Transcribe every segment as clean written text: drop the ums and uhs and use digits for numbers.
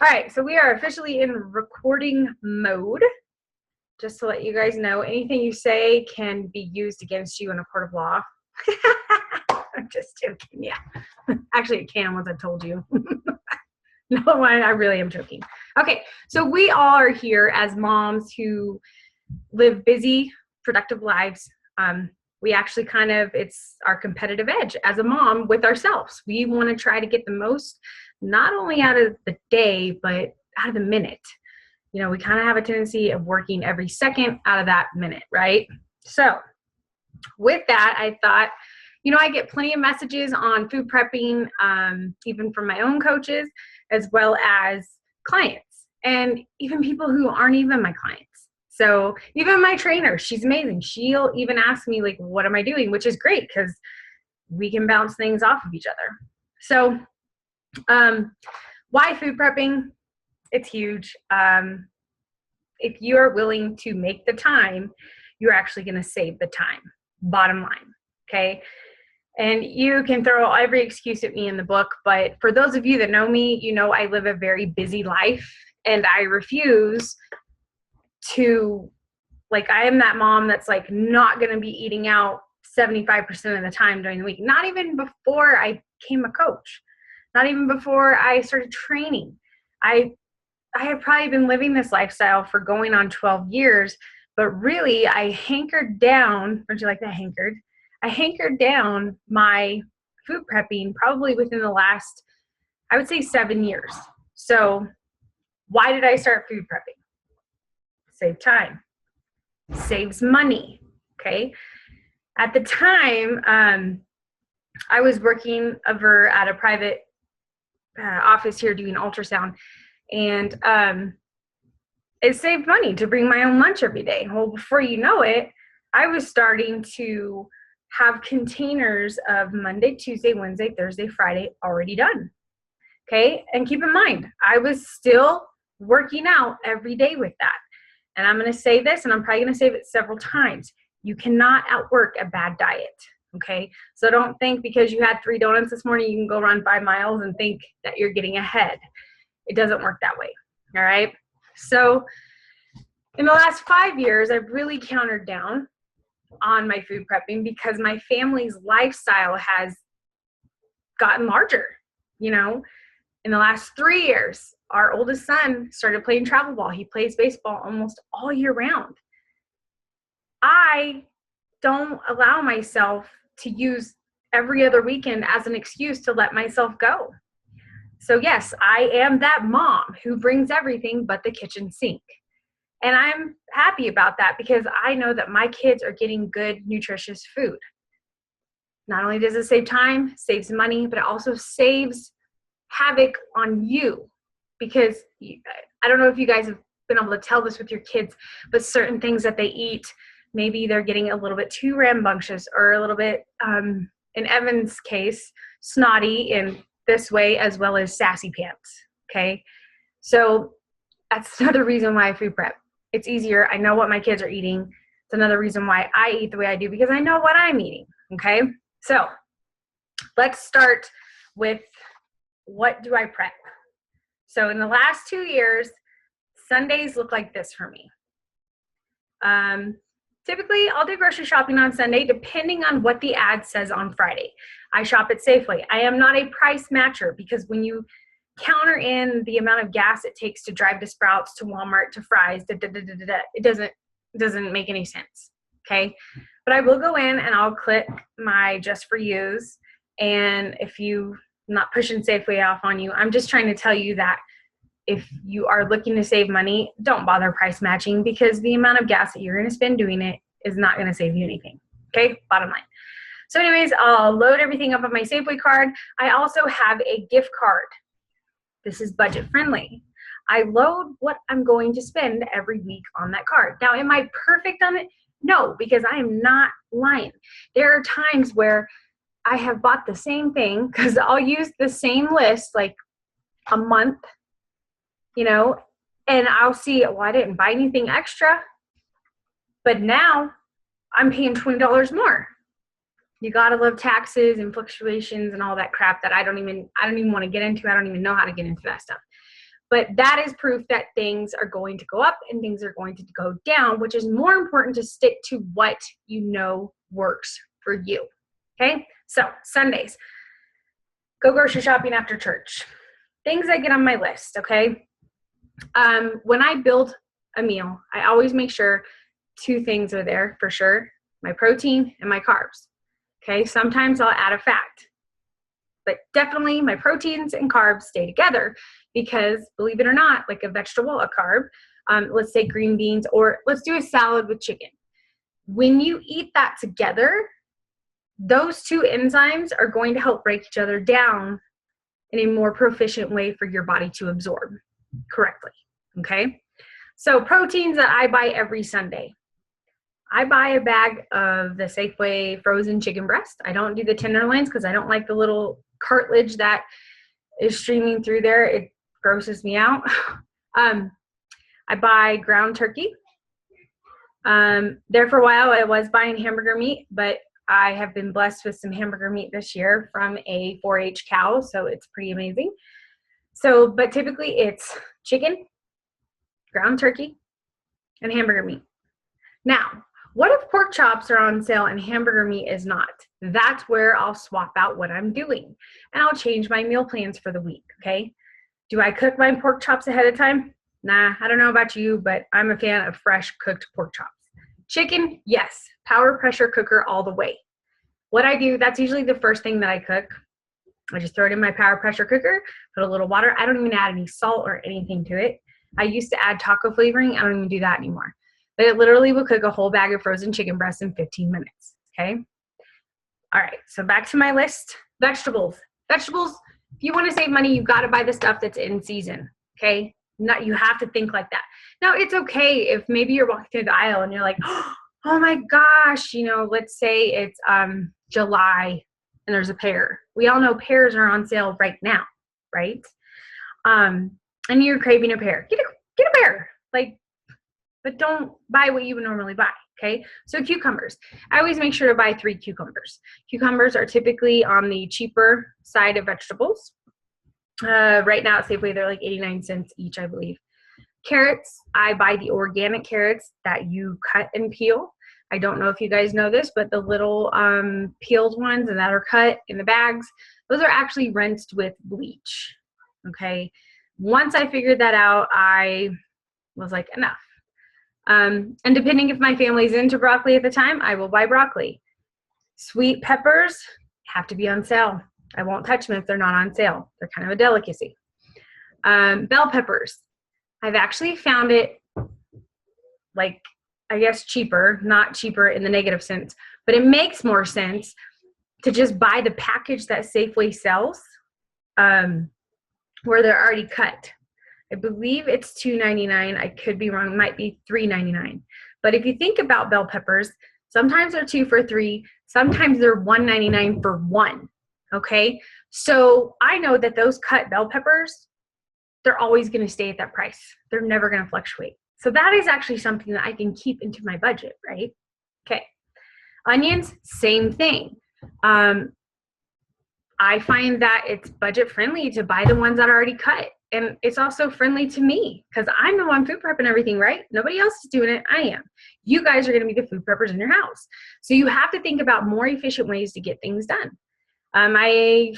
All right, so we are officially in recording mode. Just to let you guys know, anything you say can be used against you in a court of law. I'm just joking, yeah. Actually, it can once I've told you. No, I really am joking. Okay, so we all are here as moms who live busy, productive lives. We actually it's our competitive edge as a mom with ourselves. We want to try to get the most, not only out of the day, but out of the minute. You know, we kind of have a tendency of working every second out of that minute, right? So with that, I thought, I get plenty of messages on food prepping, even from my own coaches, as well as clients, and even people who aren't even my clients. So even my trainer, she's amazing. She'll even ask me, like, what am I doing? Which is great because we can bounce things off of each other. So why food prepping? It's huge. If you are willing to make the time, you're actually going to save the time. Bottom line, okay? And you can throw every excuse at me in the book, but for those of you that know me, you know I live a very busy life, and I refuse to, I am that mom that's not going to be eating out 75% of the time during the week. Not even before I became a coach. Not even before I started training. I have probably been living this lifestyle for going on 12 years, but really I hankered down, don't you like that hankered? I hankered down my food prepping probably within the last, I would say 7 years. So why did I start food prepping? Save time. Saves money, okay? At the time, I was working over at a private office here doing ultrasound, and it saved money to bring my own lunch every day. Well, before you know it, I was starting to have containers of Monday, Tuesday, Wednesday, Thursday, Friday already done, okay? And keep in mind, I was still working out every day with that. And I'm going to say this, and I'm probably going to say it several times. You cannot outwork a bad diet, okay? So don't think because you had 3 donuts this morning, you can go run 5 miles and think that you're getting ahead. It doesn't work that way, all right? So in the last 5 years, I've really countered down on my food prepping because my family's lifestyle has gotten larger, In the last 3 years, our oldest son started playing travel ball. He plays baseball almost all year round. I don't allow myself to use every other weekend as an excuse to let myself go. So yes, I am that mom who brings everything but the kitchen sink. And I'm happy about that because I know that my kids are getting good, nutritious food. Not only does it save time, saves money, but it also saves havoc on you, because I don't know if you guys have been able to tell this with your kids, but certain things that they eat, maybe they're getting a little bit too rambunctious or a little bit, in Evan's case, snotty in this way, as well as sassy pants, okay? So that's another reason why I food prep. It's easier. I know what my kids are eating. It's another reason why I eat the way I do, because I know what I'm eating, okay? So let's start with, what do I prep? So in the last 2 years, Sundays look like this for me. Typically, I'll do grocery shopping on Sunday, depending on what the ad says on Friday. I shop at Safeway. I am not a price matcher, because when you counter in the amount of gas it takes to drive to Sprouts, to Walmart, to Fry's, it doesn't make any sense, okay? But I will go in and I'll click my Just for You's, and if you, I'm not pushing Safeway off on you, I'm just trying to tell you that if you are looking to save money, don't bother price matching, because the amount of gas that you're going to spend doing it is not going to save you anything, okay? Bottom line. So anyways, I'll load everything up on my Safeway card. I also have a gift card. This is budget friendly. I load what I'm going to spend every week on that card. Now, am I perfect on it? No, because I am not lying. There are times where I have bought the same thing, because I'll use the same list like a month, and I'll see, well, I didn't buy anything extra, but now I'm paying $20 more. You gotta love taxes and fluctuations and all that crap that I don't even want to get into. I don't even know how to get into that stuff. But that is proof that things are going to go up and things are going to go down, which is more important to stick to what you know works for you. Okay, so Sundays, go grocery shopping after church. Things I get on my list, okay? When I build a meal, I always make sure 2 things are there for sure, my protein and my carbs. Okay, sometimes I'll add a fat, but definitely my proteins and carbs stay together because, believe it or not, like a vegetable, a carb, let's say green beans, or let's do a salad with chicken. When you eat that together, those 2 enzymes are going to help break each other down in a more proficient way for your body to absorb correctly, okay? So proteins that I buy every Sunday. I buy a bag of the Safeway frozen chicken breast. I don't do the tenderloins because I don't like the little cartilage that is streaming through there. It grosses me out. I buy ground turkey. There for a while, I was buying hamburger meat, but I have been blessed with some hamburger meat this year from a 4-H cow, so it's pretty amazing. So, but typically it's chicken, ground turkey, and hamburger meat. Now, what if pork chops are on sale and hamburger meat is not? That's where I'll swap out what I'm doing, and I'll change my meal plans for the week, okay? Do I cook my pork chops ahead of time? Nah, I don't know about you, but I'm a fan of fresh cooked pork chops. Chicken, yes, power pressure cooker all the way. What I do, that's usually the first thing that I cook. I just throw it in my power pressure cooker, put a little water. I don't even add any salt or anything to it. I used to add taco flavoring. I don't even do that anymore. But it literally will cook a whole bag of frozen chicken breasts in 15 minutes, okay? All right, so back to my list. Vegetables. Vegetables, if you want to save money, you've got to buy the stuff that's in season, okay? Not, you have to think like that. Now, it's okay if maybe you're walking through the aisle and you're like, oh my gosh, you know, let's say it's July and there's a pear. We all know pears are on sale right now, right? And you're craving a pear. Get a pear. Like, but don't buy what you would normally buy, okay? So cucumbers. I always make sure to buy 3 cucumbers. Cucumbers are typically on the cheaper side of vegetables. Right now at Safeway, they're like 89 cents each, I believe. Carrots, I buy the organic carrots that you cut and peel. I don't know if you guys know this, but the little peeled ones and that are cut in the bags, those are actually rinsed with bleach, okay? Once I figured that out, I was like, enough. And depending if my family's into broccoli at the time, I will buy broccoli. Sweet peppers have to be on sale. I won't touch them if they're not on sale. They're kind of a delicacy. Bell peppers. I've actually found it, like, I guess cheaper, not cheaper in the negative sense, but it makes more sense to just buy the package that Safeway sells where they're already cut. I believe it's $2.99. I could be wrong. It might be $3.99. But if you think about bell peppers, sometimes they're 2 for $3. Sometimes they're $1.99 for 1. Okay? So I know that those cut bell peppers, they're always going to stay at that price. They're never going to fluctuate. So that is actually something that I can keep into my budget, right? Okay. Onions, same thing. I find that it's budget friendly to buy the ones that are already cut. And it's also friendly to me because I'm the one food prepping everything, right? Nobody else is doing it. I am. You guys are going to be the food preppers in your house. So you have to think about more efficient ways to get things done.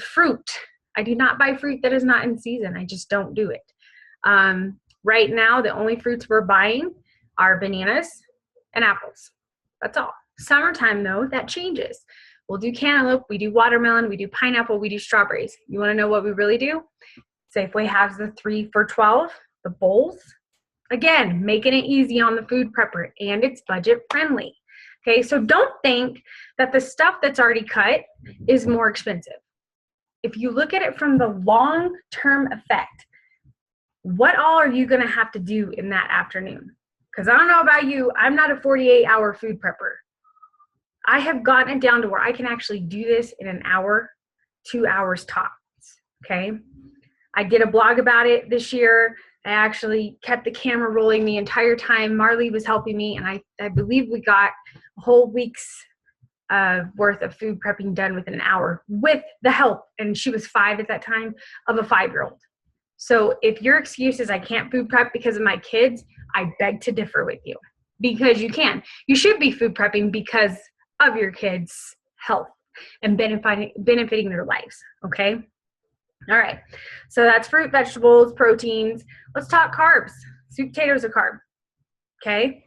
Fruit. I do not buy fruit that is not in season. I just don't do it. Right now, the only fruits we're buying are bananas and apples. That's all. Summertime, though, that changes. We'll do cantaloupe, we do watermelon, we do pineapple, we do strawberries. You want to know what we really do? Safeway has the 3 for $12, the bowls. Again, making it easy on the food prepper, and it's budget friendly. Okay, so don't think that the stuff that's already cut is more expensive. If you look at it from the long-term effect, what all are you going to have to do in that afternoon? Because I don't know about you, I'm not a 48-hour food prepper. I have gotten it down to where I can actually do this in an hour, 2 hours tops, okay? I did a blog about it this year. I actually kept the camera rolling the entire time. Marley was helping me, and I believe we got a whole week's worth of food prepping done within an hour with the help, and she was 5 at that time, of a 5-year-old. So if your excuse is I can't food prep because of my kids, I beg to differ with you, because you can. You should be food prepping because of your kids' health and benefiting their lives, okay? All right, so that's fruit, vegetables, proteins. Let's talk carbs. Sweet potatoes are carb, okay?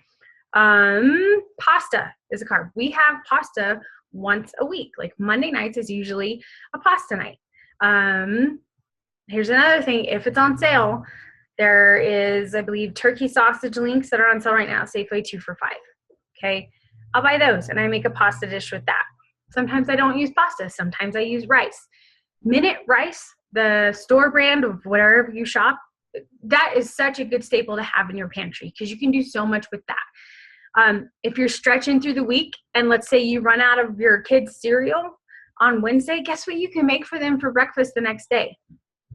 Pasta is a carb. We have pasta once a week. Like Monday nights is usually a pasta night. Here's another thing. If it's on sale, there is, I believe, turkey sausage links that are on sale right now, Safeway 2 for $5. Okay, I'll buy those and I make a pasta dish with that. Sometimes I don't use pasta. Sometimes I use rice. Minute rice, the store brand of wherever you shop, that is such a good staple to have in your pantry because you can do so much with that. If you're stretching through the week and let's say you run out of your kids' cereal on Wednesday, guess what you can make for them for breakfast the next day?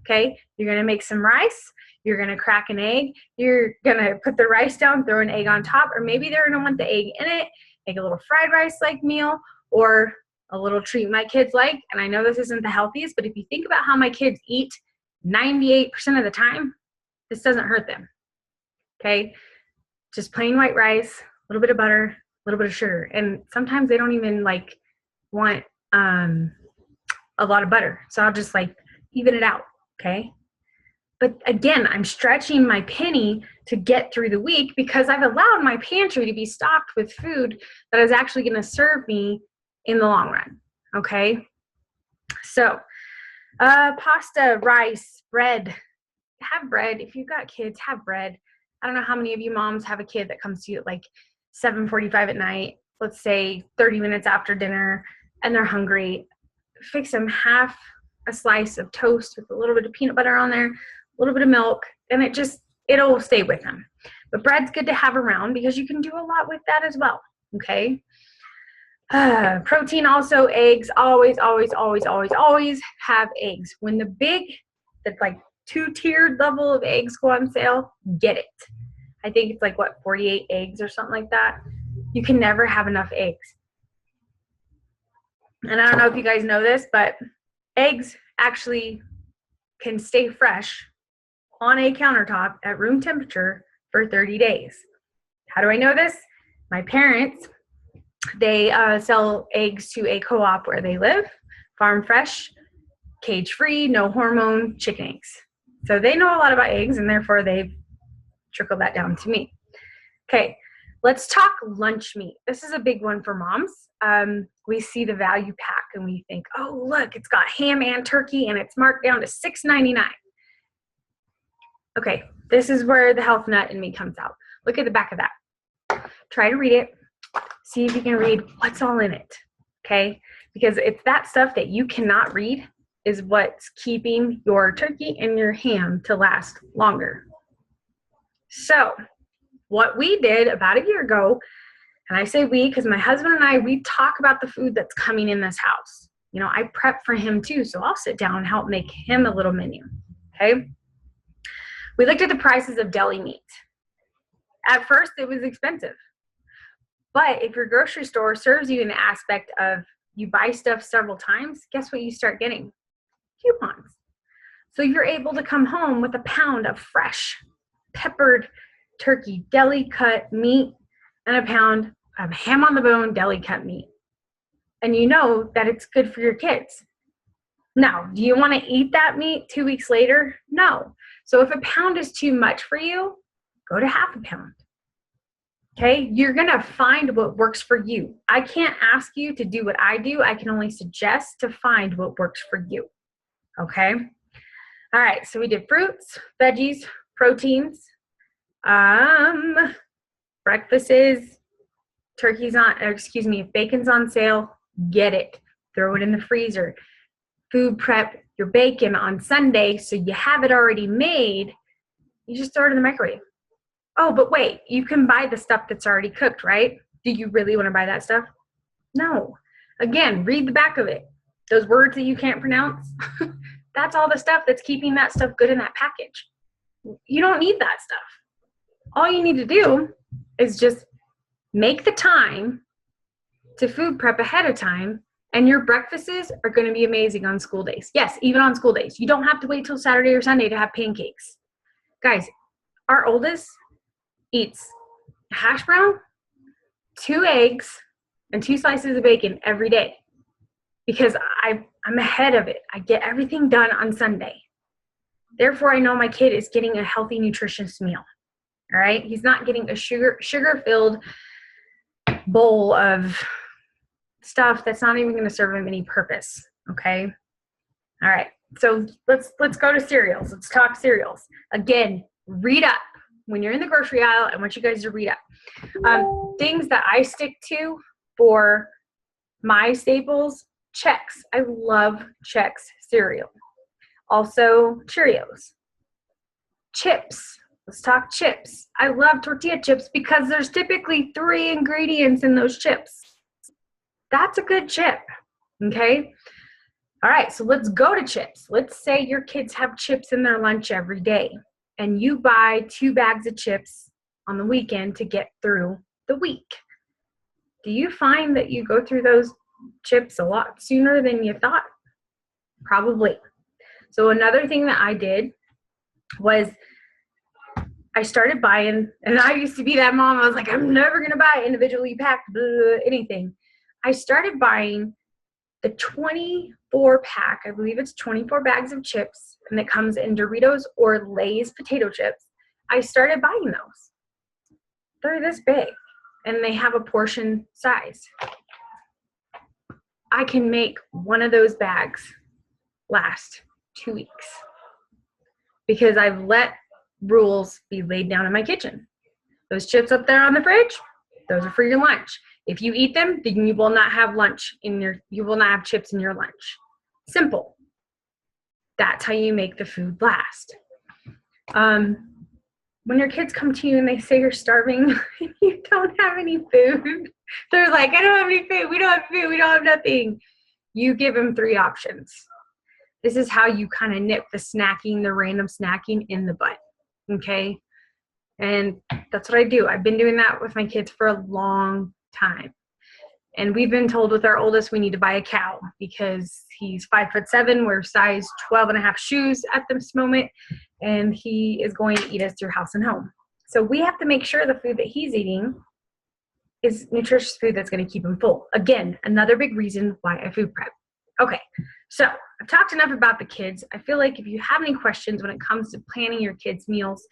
Okay, you're going to make some rice. You're going to crack an egg. You're going to put the rice down, throw an egg on top, or maybe they're going to want the egg in it, make a little fried rice-like meal, or a little treat my kids like. And I know this isn't the healthiest, but if you think about how my kids eat 98% of the time, this doesn't hurt them. Okay, just plain white rice, a little bit of butter, a little bit of sugar. And sometimes they don't even like want a lot of butter. So I'll just like even it out. Okay. But again, I'm stretching my penny to get through the week because I've allowed my pantry to be stocked with food that is actually going to serve me in the long run. Okay. So, pasta, rice, bread. Have bread. If you've got kids, have bread. I don't know how many of you moms have a kid that comes to you at like 7:45 at night, let's say 30 minutes after dinner, and they're hungry. Fix them half a slice of toast with a little bit of peanut butter on there, a little bit of milk, and it'll stay with them. But bread's good to have around because you can do a lot with that as well, okay? Protein also, eggs, always, always, always, always, always have eggs. When the like 2-tiered level of eggs go on sale, get it. I think it's like, 48 eggs or something like that. You can never have enough eggs. And I don't know if you guys know this, but eggs actually can stay fresh on a countertop at room temperature for 30 days. How do I know this? My parents, they sell eggs to a co-op where they live, farm fresh, cage-free, no hormone chicken eggs. So they know a lot about eggs, and therefore they've trickled that down to me. Okay, let's talk lunch meat. This is a big one for moms. We see the value pack and we think, oh, look, it's got ham and turkey and it's marked down to $6.99. Okay, this is where the health nut in me comes out. Look at the back of that. Try to read it. See if you can read what's all in it, okay? Because it's that stuff that you cannot read is what's keeping your turkey and your ham to last longer. So what we did about a year ago, and I say we because my husband and I, we talk about the food that's coming in this house. You know, I prep for him too, so I'll sit down and help make him a little menu, okay? We looked at the prices of deli meat. At first, it was expensive. But if your grocery store serves you an aspect of you buy stuff several times, guess what you start getting? Coupons. So you're able to come home with a pound of fresh, peppered turkey, deli cut meat, and a pound of ham on the bone, deli cut meat. And you know that it's good for your kids. Now, do you want to eat that meat 2 weeks later? No. So if a pound is too much for you, go to half a pound. Okay, you're going to find what works for you. I can't ask you to do what I do. I can only suggest to find what works for you. Okay. All right. So we did fruits, veggies, proteins, breakfasts, if bacon's on sale, get it. Throw it in the freezer. Food prep your bacon on Sunday so you have it already made. You just throw it in the microwave. Oh, but wait, you can buy the stuff that's already cooked, right? Do you really want to buy that stuff? No. Again, read the back of it. Those words that you can't pronounce, that's all the stuff that's keeping that stuff good in that package. You don't need that stuff. All you need to do is just make the time to food prep ahead of time And your breakfasts are going to be amazing on school days. Yes, even on school days. You don't have to wait till Saturday or Sunday to have pancakes. Guys, our oldest eats hash brown, 2 eggs, and 2 slices of bacon every day because I'm ahead of it. I get everything done on Sunday. Therefore, I know my kid is getting a healthy, nutritious meal. All right? He's not getting a sugar-filled bowl of stuff that's not even going to serve him any purpose. Okay? All right. So let's go to cereals. Let's talk cereals. Again, read up. When you're in the grocery aisle, I want you guys to read up. Things that I stick to for my staples, Chex. I love Chex cereal. Also, Cheerios. Chips. Let's talk chips. I love tortilla chips because there's typically 3 ingredients in those chips. That's a good chip, okay? All right, so let's go to chips. Let's say your kids have chips in their lunch every day, and you buy 2 bags of chips on the weekend to get through the week. Do you find that you go through those chips a lot sooner than you thought? Probably. So another thing that I did was I started buying, and I used to be that mom. I was like, I'm never going to buy individually packed anything. I started buying the 24-pack. I believe it's 24 bags of chips, and it comes in Doritos or Lay's potato chips. I started buying those. They're this big, and they have a portion size. I can make one of those bags last 2 weeks because I've let rules be laid down in my kitchen. Those chips up there on the fridge, those are for your lunch. If you eat them, then you will not have you will not have chips in your lunch. Simple. That's how you make the food last. When your kids come to you and they say you're starving and you don't have any food, they're like, I don't have any food, we don't have food, we don't have nothing. You give them 3 options. This is how you kind of nip the random snacking in the butt. Okay? And that's what I do. I've been doing that with my kids for a long time. And we've been told with our oldest we need to buy a cow because he's 5'7", wears size 12 and a half shoes at this moment, and he is going to eat us through house and home. So we have to make sure the food that he's eating is nutritious food that's going to keep him full. Again, another big reason why I food prep. Okay, so I've talked enough about the kids. I feel like if you have any questions when it comes to planning your kids' meals,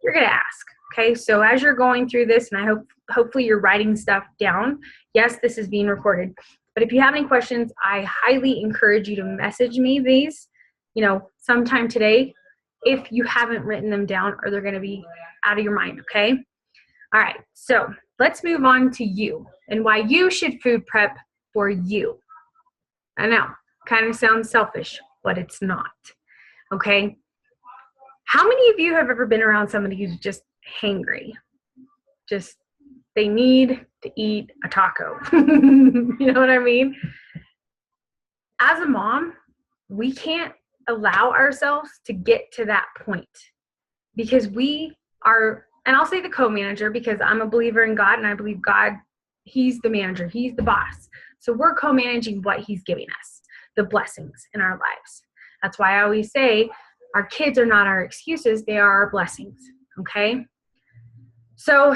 you're going to ask. Okay, so as you're going through this, and hopefully you're writing stuff down. Yes, this is being recorded. But if you have any questions, I highly encourage you to message me these, sometime today if you haven't written them down or they're going to be out of your mind, okay? All right, so let's move on to you and why you should food prep for you. I know, kind of sounds selfish, but it's not, okay? How many of you have ever been around somebody who's just hangry? Just, they need to eat a taco. You know what I mean? As a mom, we can't allow ourselves to get to that point because we are, and I'll say the co-manager because I'm a believer in God and I believe God, He's the manager, He's the boss. So we're co-managing what He's giving us, the blessings in our lives. That's why I always say our kids are not our excuses, they are our blessings, okay? So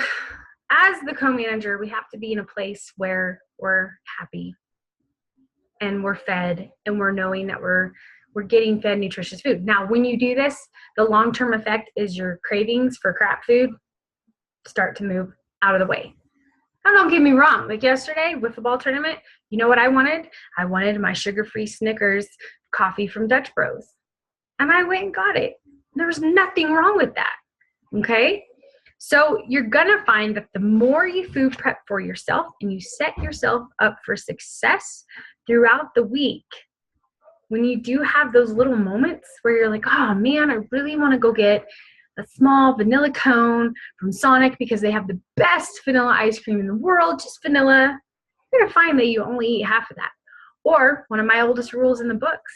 as the co-manager, we have to be in a place where we're happy and we're fed and we're knowing that we're getting fed nutritious food. Now, when you do this, the long-term effect is your cravings for crap food start to move out of the way. Now, don't get me wrong. Like yesterday with the ball tournament, you know what I wanted? I wanted my sugar-free Snickers coffee from Dutch Bros. And I went and got it. There was nothing wrong with that, okay? So you're going to find that the more you food prep for yourself and you set yourself up for success throughout the week, when you do have those little moments where you're like, oh man, I really want to go get a small vanilla cone from Sonic because they have the best vanilla ice cream in the world, just vanilla, you're going to find that you only eat half of that. Or one of my oldest rules in the books,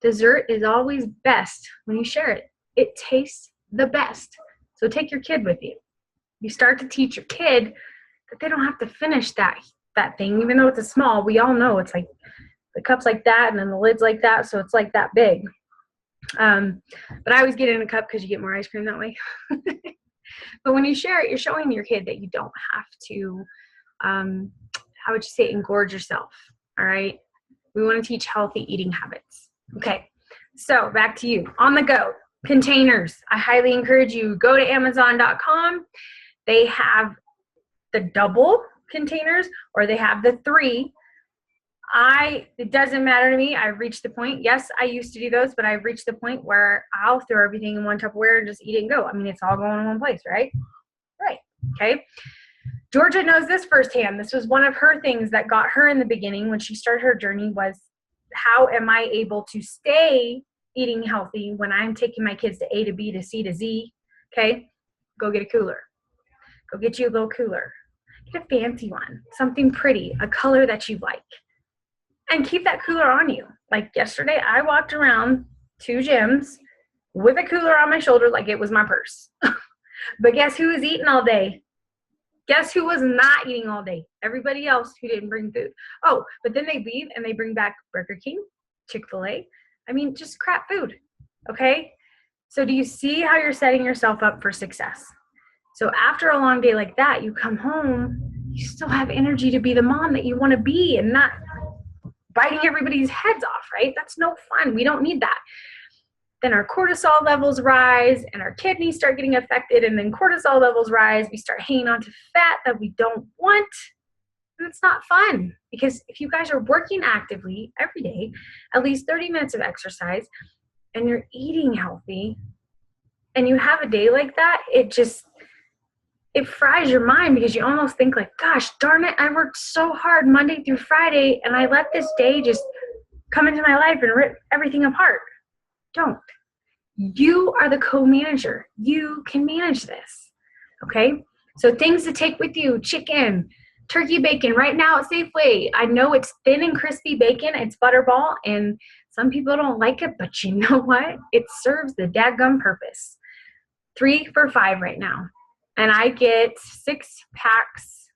dessert is always best when you share it. It tastes the best. So take your kid with you. You start to teach your kid that they don't have to finish that thing, even though it's a small. We all know it's like The cup's like that, and then the lid's like that, so it's like that big. But I always get in a cup because you get more ice cream that way. But when you share it, you're showing your kid that you don't have to, how would you say, engorge yourself, all right? We want to teach healthy eating habits. Okay, so back to you. On the go, containers. I highly encourage you, go to Amazon.com. They have the double containers, or they have the 3. It doesn't matter to me. I've reached the point. Yes, I used to do those, but I've reached the point where I'll throw everything in one Tupperware and just eat it and go. I mean, it's all going in one place, right? Right. Okay. Georgia knows this firsthand. This was one of her things that got her in the beginning when she started her journey was, how am I able to stay eating healthy when I'm taking my kids to A to B to C to Z? Okay. Go get a cooler. Go get you a little cooler. Get a fancy one, something pretty, a color that you like. And keep that cooler on you. Like yesterday, I walked around 2 gyms with a cooler on my shoulder like it was my purse. But guess who was eating all day? Guess who was not eating all day? Everybody else who didn't bring food. Oh, but then they leave and they bring back Burger King, Chick-fil-A. I mean, just crap food, okay? So do you see how you're setting yourself up for success? So after a long day like that, you come home, you still have energy to be the mom that you want to be and not biting everybody's heads off, right? That's no fun. We don't need that. Then our cortisol levels rise and our kidneys start getting affected, and then cortisol levels rise. We start hanging on to fat that we don't want. And it's not fun, because if you guys are working actively every day, at least 30 minutes of exercise, and you're eating healthy, and you have a day like that, it fries your mind, because you almost think like, gosh, darn it, I worked so hard Monday through Friday, and I let this day just come into my life and rip everything apart. Don't. You are the co-manager. You can manage this, okay? So things to take with you: chicken, turkey bacon. Right now at Safeway, I know it's thin and crispy bacon. It's Butterball, and some people don't like it, but you know what? It serves the dadgum purpose. 3 for $5 right now. And I get 6 packs.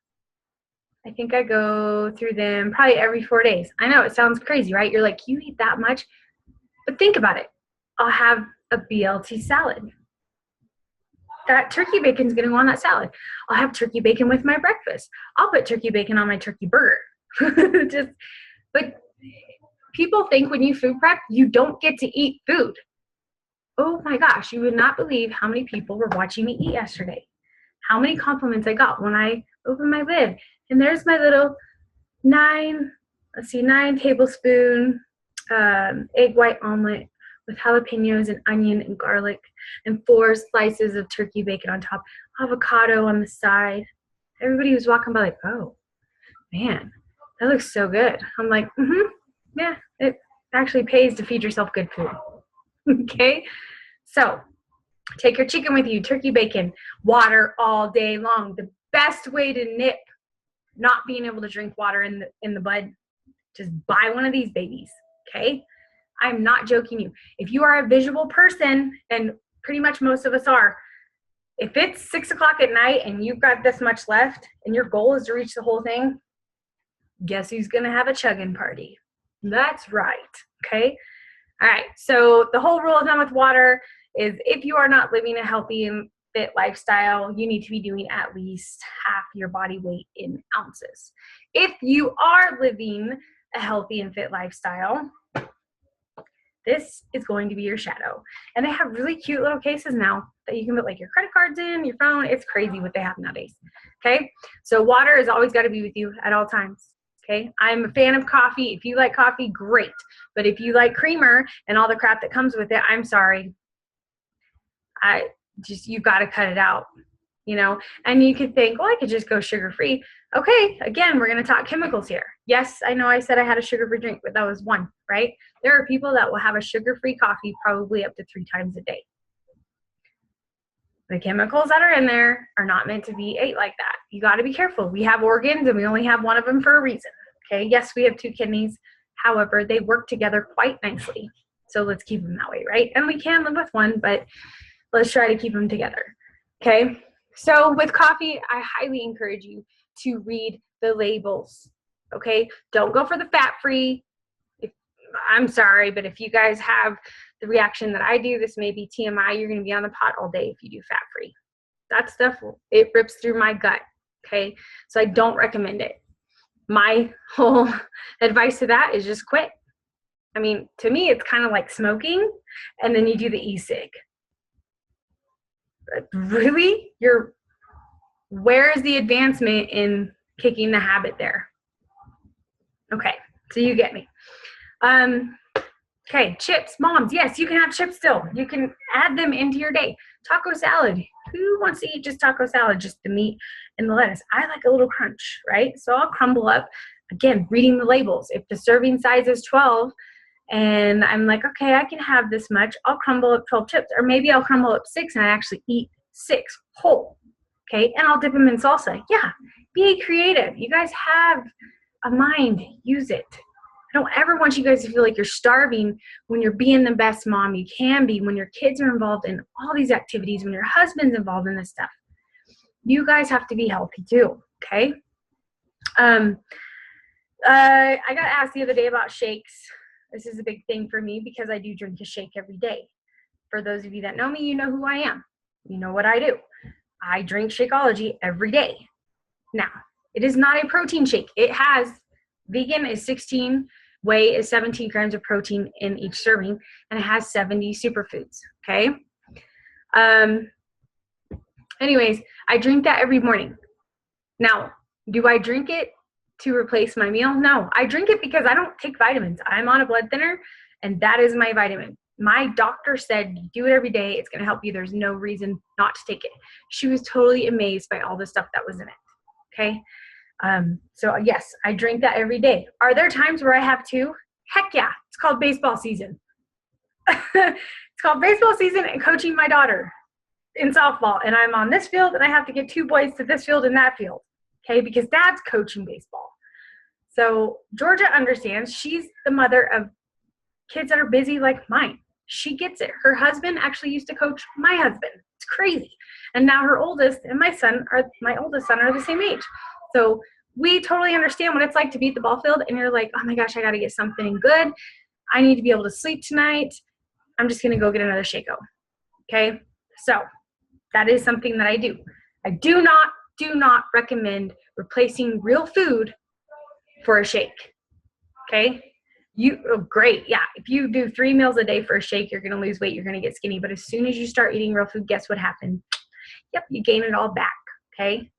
I think I go through them probably every 4 days. I know it sounds crazy, right? You're like, you eat that much? But think about it. I'll have a BLT salad. That turkey bacon is going to go on that salad. I'll have turkey bacon with my breakfast. I'll put turkey bacon on my turkey burger. But people think when you food prep, you don't get to eat food. Oh my gosh, you would not believe how many people were watching me eat yesterday. How many compliments I got when I opened my lid. And there's my little 9 tablespoon egg white omelet with jalapenos and onion and garlic, and 4 slices of turkey bacon on top, avocado on the side. Everybody was walking by like, oh, man, that looks so good. I'm like, yeah, it actually pays to feed yourself good food. Okay? So take your chicken with you, turkey bacon, water all day long. The best way to nip not being able to drink water in the bud, just buy one of these babies, okay? I'm not joking you. If you are a visual person, and pretty much most of us are, if it's 6 o'clock at night and you've got this much left and your goal is to reach the whole thing, guess who's going to have a chugging party? That's right, okay? All right, so the whole rule of thumb with water is if you are not living a healthy and fit lifestyle, you need to be doing at least half your body weight in ounces. If you are living a healthy and fit lifestyle, this is going to be your shadow. And they have really cute little cases now that you can put like your credit cards in, your phone. It's crazy what they have nowadays. Okay, so water has always got to be with you at all times. Okay, I'm a fan of coffee. If you like coffee, great. But if you like creamer and all the crap that comes with it, I'm sorry. You've got to cut it out, you know. And you could think, well, I could just go sugar-free. Okay, again, we're going to talk chemicals here. Yes, I know I said I had a sugar-free drink, but that was one, right? There are people that will have a sugar-free coffee probably up to 3 times a day. The chemicals that are in there are not meant to be ate like that. You got to be careful. We have organs and we only have one of them for a reason. Okay, yes, we have 2 kidneys. However, they work together quite nicely. So let's keep them that way, right? And we can live with one, but let's try to keep them together. Okay, so with coffee, I highly encourage you to read the labels. Okay, don't go for the fat-free. I'm sorry, but if you guys have the reaction that I do, this may be TMI, you're going to be on the pot all day if you do fat-free. That stuff, it rips through my gut, okay? So I don't recommend it. My whole advice to that is just quit. I mean, to me, it's kind of like smoking, and then you do the e-cig. Really? Where is the advancement in kicking the habit there? Okay, so you get me. Okay, chips, moms. Yes, you can have chips still. You can add them into your day. Taco salad. Who wants to eat just taco salad, just the meat and the lettuce? I like a little crunch, right? So I'll crumble up, again, reading the labels. If the serving size is 12 and I'm like, okay, I can have this much, I'll crumble up 12 chips. Or maybe I'll crumble up 6 and I actually eat 6 whole, okay? And I'll dip them in salsa. Yeah, be creative. You guys have a mind. Use it. I don't ever want you guys to feel like you're starving when you're being the best mom you can be, when your kids are involved in all these activities, when your husband's involved in this stuff. You guys have to be healthy too, okay? I got asked the other day about shakes. This is a big thing for me because I do drink a shake every day. For those of you that know me, you know who I am. You know what I do. I drink Shakeology every day. Now, it is not a protein shake. It has, vegan is 16, whey is 17 grams of protein in each serving, and it has 70 superfoods, okay? Anyways, I drink that every morning. Now, do I drink it to replace my meal? No, I drink it because I don't take vitamins. I'm on a blood thinner, and that is my vitamin. My doctor said, do it every day. It's going to help you. There's no reason not to take it. She was totally amazed by all the stuff that was in it, okay? So yes, I drink that every day. Are there times where I have two? Heck yeah. It's called baseball season. It's called baseball season and coaching my daughter in softball. And I'm on this field and I have to get 2 boys to this field and that field. Okay. Because dad's coaching baseball. So Georgia understands. She's the mother of kids that are busy like mine. She gets it. Her husband actually used to coach my husband. It's crazy. And now her oldest and my oldest son are the same age. So we totally understand what it's like to be at the ball field and you're like, oh my gosh, I got to get something good. I need to be able to sleep tonight. I'm just going to go get another Shake-O. Okay. So that is something that I do. I do not recommend replacing real food for a shake. Okay. Great. Yeah. If you do 3 meals a day for a shake, you're going to lose weight. You're going to get skinny. But as soon as you start eating real food, guess what happens? Yep. You gain it all back. Okay.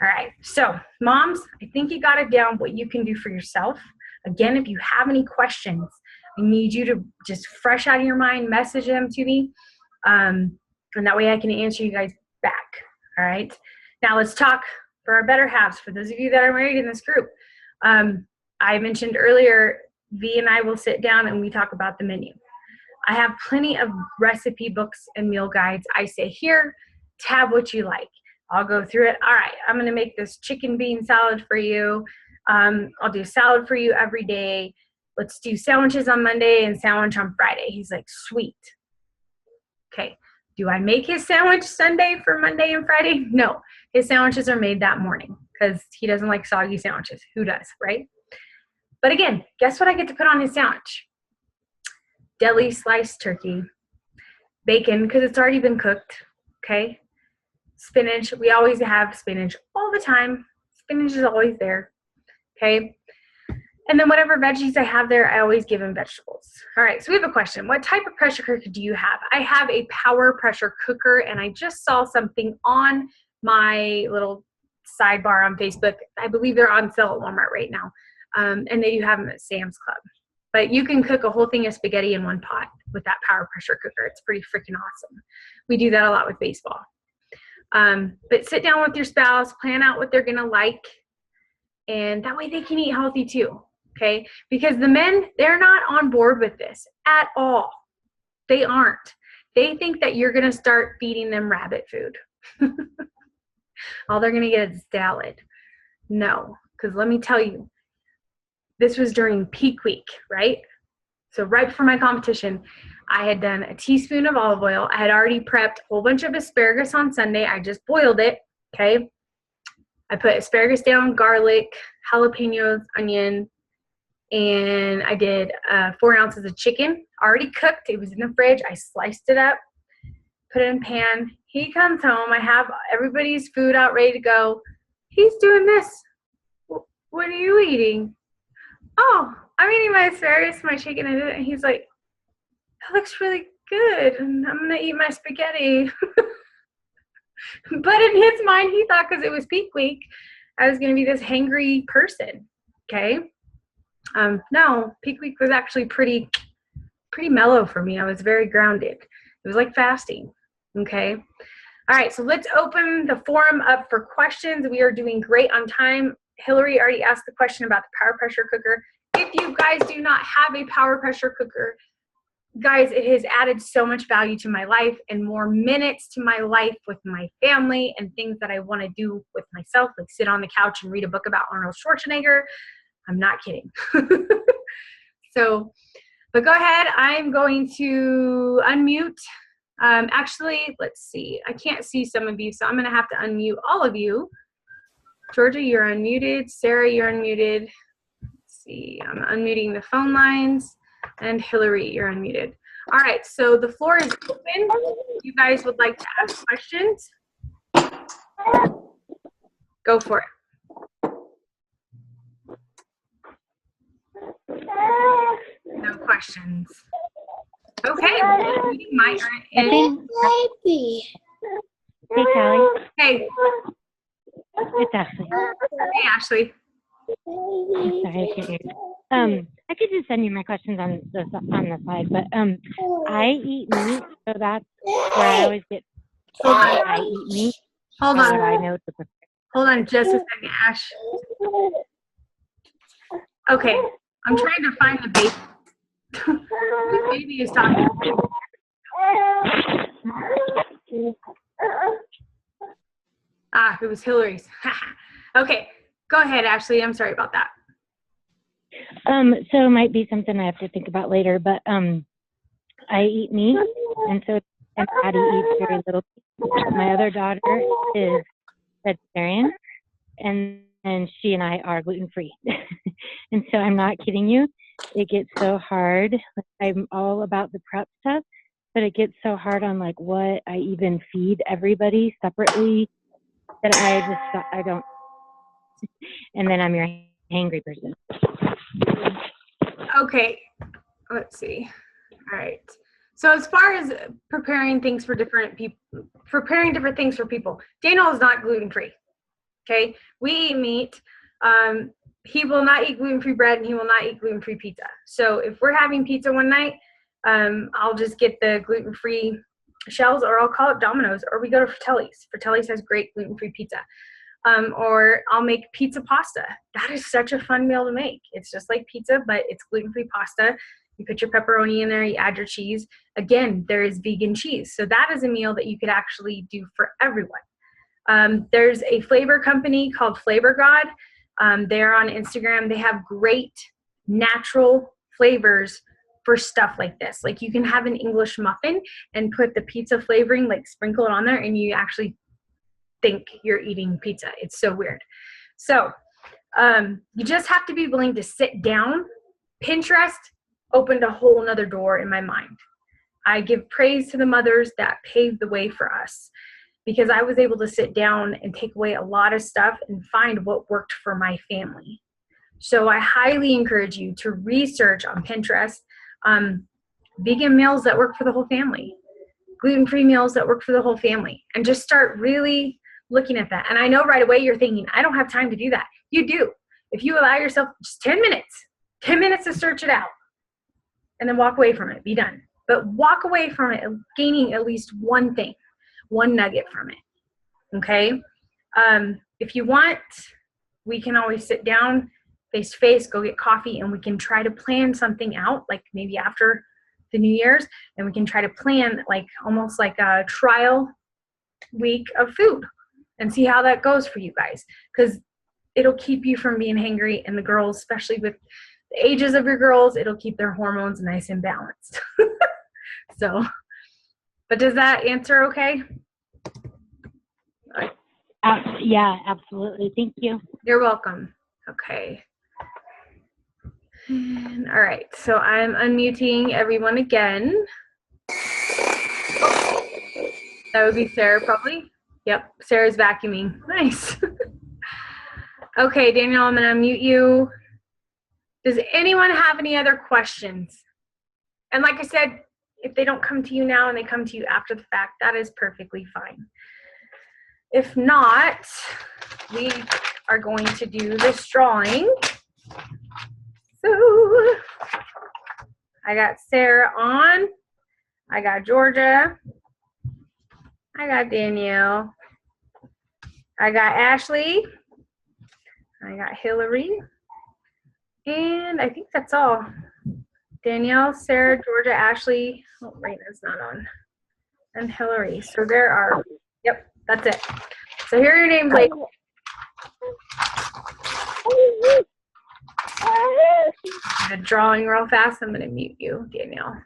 All right. So moms, I think you got it down what you can do for yourself. Again, if you have any questions, I need you to just fresh out of your mind, message them to me. And that way I can answer you guys back. All right. Now let's talk for our better halves. For those of you that are married in this group, I mentioned earlier, V and I will sit down and we talk about the menu. I have plenty of recipe books and meal guides. I say, here, tab what you like. I'll go through it. All right, I'm going to make this chicken bean salad for you. I'll do salad for you every day. Let's do sandwiches on Monday and sandwich on Friday. He's like, sweet. Okay. Do I make his sandwich Sunday for Monday and Friday? No. His sandwiches are made that morning because he doesn't like soggy sandwiches. Who does, right? But again, guess what I get to put on his sandwich? Deli sliced turkey, bacon because it's already been cooked, okay? Spinach, we always have spinach all the time. Spinach is always there, okay? And then whatever veggies I have there, I always give him vegetables. All right, so we have a question. What type of pressure cooker do you have? I have a power pressure cooker, and I just saw something on my little sidebar on Facebook. I believe they're on sale at Walmart right now, and they do have them at Sam's Club. But you can cook a whole thing of spaghetti in one pot with that power pressure cooker. It's pretty freaking awesome. We do that a lot with baseball. But sit down with your spouse, plan out what they're going to like, and that way they can eat healthy too. Okay. Because the men, they're not on board with this at all. They aren't. They think that you're going to start feeding them rabbit food. All they're going to get is salad. No, because let me tell you, this was during peak week, right? So right before my competition, I had done a teaspoon of olive oil. I had already prepped a whole bunch of asparagus on Sunday. I just boiled it, okay? I put asparagus down, garlic, jalapenos, onion, and I did 4 ounces of chicken, already cooked. It was in the fridge. I sliced it up, put it in a pan. He comes home. I have everybody's food out ready to go. He's doing this. What are you eating? Oh, I'm eating my asparagus, my chicken, and he's like, that looks really good, and I'm going to eat my spaghetti. But in his mind, he thought because it was peak week, I was going to be this hangry person, okay? No, peak week was actually pretty mellow for me. I was very grounded. It was like fasting, okay? All right, so let's open the forum up for questions. We are doing great on time. Hillary already asked the question about the power pressure cooker. If you guys do not have a power pressure cooker, guys, it has added so much value to my life and more minutes to my life with my family and things that I want to do with myself, like sit on the couch and read a book about Arnold Schwarzenegger. I'm not kidding. So, but go ahead. I'm going to unmute. Actually, let's see. I can't see some of you, so I'm going to have to unmute all of you. Georgia, you're unmuted. Sarah, you're unmuted. Let's see. I'm unmuting the phone lines. And Hillary, you're unmuted. All right, so the floor is open. If you guys would like to ask questions, go for it. No questions. Okay. Hey, Callie. Hey. It's Ashley. Hey, Ashley. I'm sorry, I can't hear you. I could just send you my questions on the side, but I eat meat, so that's where I always get. I eat meat. Hold on. What I know to prepare. Hold on just a second, Ash. Okay, I'm trying to find the baby. The baby is talking. It was Hillary's. Okay, go ahead, Ashley. I'm sorry about that. So it might be something I have to think about later, but I eat meat, and so Patty eats very little. My other daughter is vegetarian, and she and I are gluten-free. And so I'm not kidding you. It gets so hard. I'm all about the prep stuff, but it gets so hard on like what I even feed everybody separately that I don't. And then I'm your hangry person. Okay, let's see. All right. So as far as preparing things for different people, preparing different things for people, Daniel is not gluten-free. Okay, we eat meat. He will not eat gluten-free bread, and he will not eat gluten-free pizza. So if we're having pizza one night, I'll just get the gluten-free shells, or I'll call it Domino's, or we go to Fratelli's. Fratelli's has great gluten-free pizza. Or I'll make pizza pasta. That is such a fun meal to make. It's just like pizza, but it's gluten-free pasta. You put your pepperoni in there, you add your cheese. Again, there is vegan cheese. So that is a meal that you could actually do for everyone. There's a flavor company called Flavor God. They're on Instagram. They have great natural flavors for stuff like this. Like you can have an English muffin and put the pizza flavoring, like sprinkle it on there, and you actually think you're eating pizza. It's so weird. So you just have to be willing to sit down. Pinterest opened a whole nother door in my mind. I give praise to the mothers that paved the way for us, because I was able to sit down and take away a lot of stuff and find what worked for my family. So I highly encourage you to research on Pinterest vegan meals that work for the whole family, gluten-free meals that work for the whole family, and just start really looking at that. And I know right away you're thinking, I don't have time to do that. You do. If you allow yourself just 10 minutes to search it out, and then walk away from it, be done. But walk away from it gaining at least one thing, one nugget from it, okay? If you want, we can always sit down face to face, go get coffee, and we can try to plan something out, like maybe after the New Year's, and we can try to plan like almost like a trial week of food and see how that goes for you guys, because it'll keep you from being hangry, and the girls, especially with the ages of your girls, it'll keep their hormones nice and balanced. So, but does that answer okay? Yeah, absolutely. Thank you. You're welcome. Okay. And, all right, so I'm unmuting everyone again. That would be Sarah, probably. Yep, Sarah's vacuuming. Nice. Okay, Daniel, I'm going to unmute you. Does anyone have any other questions? And like I said, if they don't come to you now and they come to you after the fact, that is perfectly fine. If not, we are going to do this drawing. So I got Sarah on. I got Georgia. I got Danielle. I got Ashley. I got Hillary. And I think that's all. Danielle, Sarah, Georgia, Ashley. Oh, Raina's not on. And Hillary. So there are, yep, that's it. So here are your names, ladies. I'm drawing real fast. I'm going to mute you, Danielle.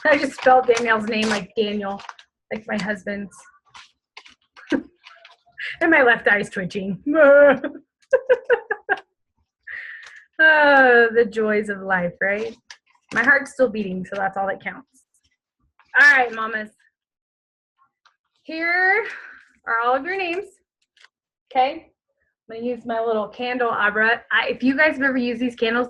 I just spelled Danielle's name like Daniel, like my husband's. And my left eye's twitching. The joys of life, right? My heart's still beating, so that's all that counts. All right, mamas. Here are all of your names. Okay? I'm going to use my little candle abra. If you guys have ever used these candles